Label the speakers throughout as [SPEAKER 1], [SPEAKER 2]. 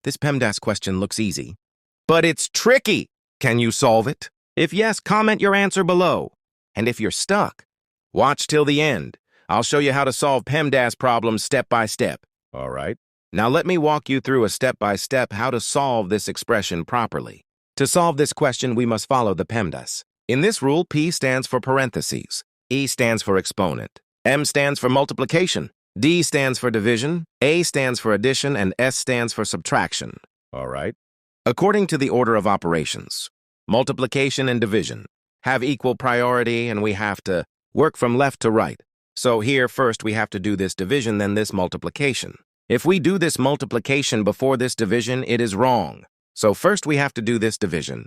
[SPEAKER 1] This PEMDAS question looks easy, but it's tricky. Can you solve it? If yes, comment your answer below. And if you're stuck, watch till the end. I'll show you how to solve PEMDAS problems step by step. All right. Now let me walk you through a step-by-step how to solve this expression properly. To solve this question, we must follow the PEMDAS. In this rule, P stands for parentheses, E stands for exponent, M stands for multiplication, D stands for division, A stands for addition, and S stands for subtraction. All right. According to the order of operations, multiplication and division have equal priority, and we have to work from left to right. So here, first, we have to do this division, then this multiplication. If we do this multiplication before this division, it is wrong. So first, we have to do this division.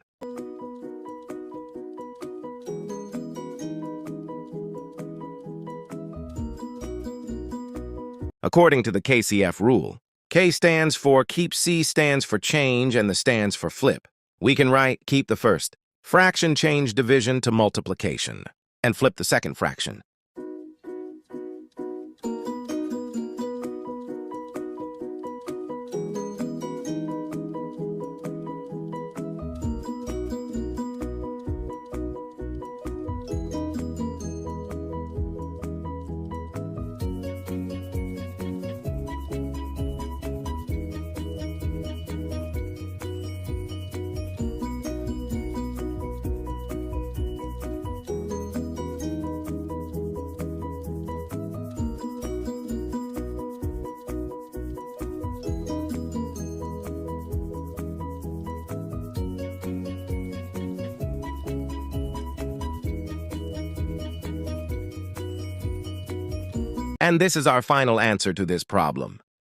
[SPEAKER 1] According to the KCF rule, K stands for keep, C stands for change, and the stands for flip. We can write keep the first fraction, change division to multiplication, and flip the second fraction. And this is our final answer to this problem.